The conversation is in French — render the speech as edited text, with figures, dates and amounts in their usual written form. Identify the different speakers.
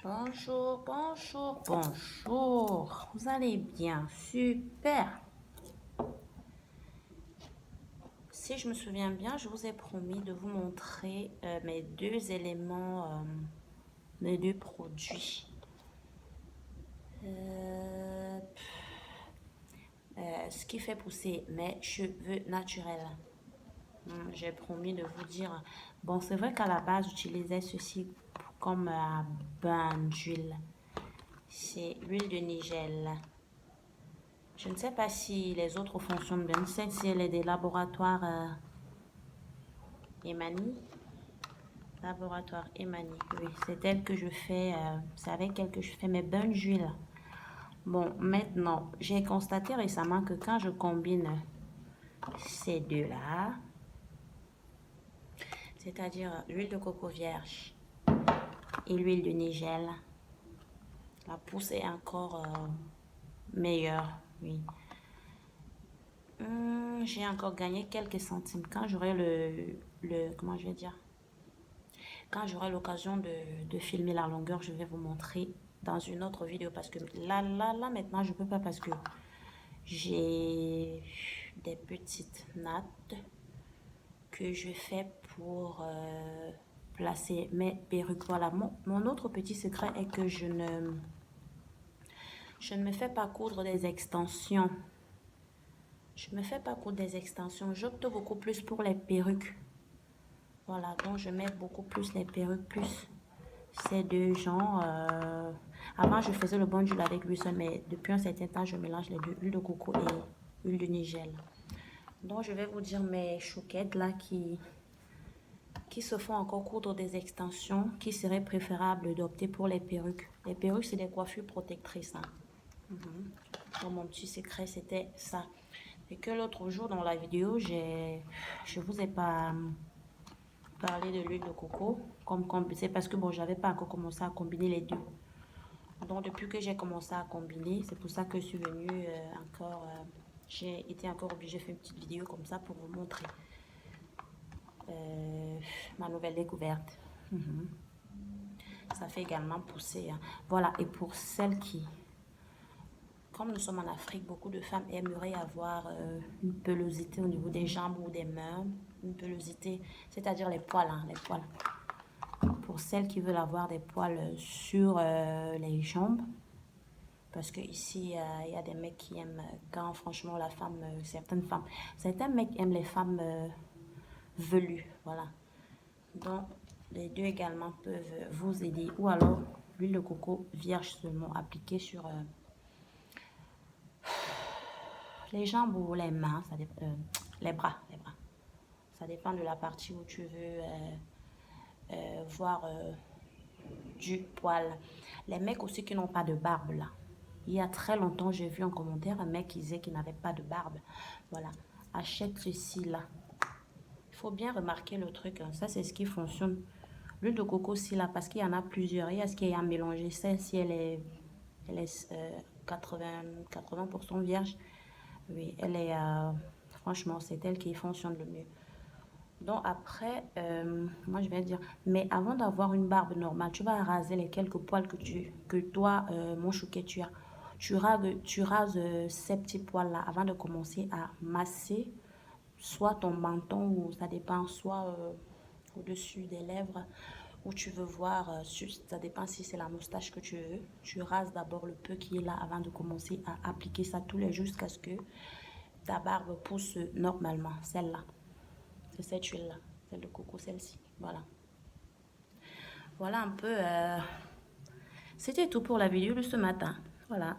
Speaker 1: Bonjour, bonjour, bonjour. Vous allez bien? Super. Si je me souviens bien, je vous ai promis de vous montrer mes deux éléments, mes deux produits. Ce qui fait pousser mes cheveux naturels. J'ai promis de vous dire. Bon, c'est vrai qu'à la base, j'utilisais ceci comme bain d'huile. C'est l'huile de Nigel. Je ne sais pas si les autres fonctionnent bien. Je sais si elle est des laboratoires Emani. Laboratoire Emani. Oui, c'est elle que je fais. C'est avec elle que je fais mes bains d'huile. Bon, maintenant, j'ai constaté récemment que quand je combine ces deux-là, c'est-à-dire l'huile de coco vierge et l'huile de Nigel, la pousse est encore meilleure. Oui. J'ai encore gagné quelques centimes. Quand j'aurai comment je vais dire, quand j'aurai l'occasion de filmer la longueur, je vais vous montrer dans une autre vidéo parce que là maintenant je peux pas parce que j'ai des petites nattes que je fais pour placer mes perruques. Voilà, mon autre petit secret est que je ne me fais pas coudre des extensions. Je me fais pas coudre des extensions. J'opte beaucoup plus pour les perruques. Voilà, donc je mets beaucoup plus les perruques, plus ces deux genres. Avant, je faisais le bon d'huile avec lui seul, mais depuis un certain temps, je mélange les deux, huile de coco et huile de Nigel. Donc, je vais vous dire mes chouquettes là qui se font encore coudre des extensions, qui serait préférable d'opter pour les perruques. Les perruques, c'est des coiffures protectrices. Hein. Donc, mon petit secret, c'était ça. Et que l'autre jour, dans la vidéo, je vous ai pas parlé de l'huile de coco. C'est parce que bon, j'avais pas encore commencé à combiner les deux. Donc, depuis que j'ai commencé à combiner, c'est pour ça que je suis venue encore... j'ai été encore obligée de faire une petite vidéo comme ça pour vous montrer ma nouvelle découverte. Ça fait également pousser. Hein. Voilà, et pour celles qui... Comme nous sommes en Afrique, beaucoup de femmes aimeraient avoir une pelosité au niveau des jambes ou des mains. Une pelosité, c'est-à-dire les poils. Hein, les poils. Pour celles qui veulent avoir des poils sur les jambes, parce que ici il y a des mecs qui aiment quand franchement la femme, certains mecs aiment les femmes velues, voilà. Donc les deux également peuvent vous aider, ou alors l'huile de coco vierge seulement appliquée sur les jambes ou les mains, ça dépend, les bras, ça dépend de la partie où tu veux voir du poil. Les mecs aussi qui n'ont pas de barbe là. Il y a très longtemps, j'ai vu en commentaire un mec qui disait qu'il n'avait pas de barbe. Voilà, achète ceci là. Il faut bien remarquer le truc. Hein. Ça, c'est ce qui fonctionne. L'huile de coco aussi là, parce qu'il y en a plusieurs. Il y a ce qui est à mélanger. Celle-ci, elle est 80% vierge. Oui, elle est... franchement, c'est elle qui fonctionne le mieux. Donc après, moi je vais dire, mais avant d'avoir une barbe normale, tu vas raser les quelques poils que toi, mon chouquet, tu as. Tu rases ces petits poils là avant de commencer à masser soit ton menton ou ça dépend, soit au-dessus des lèvres où tu veux voir, ça dépend si c'est la moustache que tu veux. Tu rases d'abord le peu qui est là avant de commencer à appliquer ça tous les jours jusqu'à ce que ta barbe pousse normalement, celle-là. C'est cette huile-là, celle de coco, celle-ci. Voilà. Voilà un peu. C'était tout pour la vidéo de ce matin. Voilà.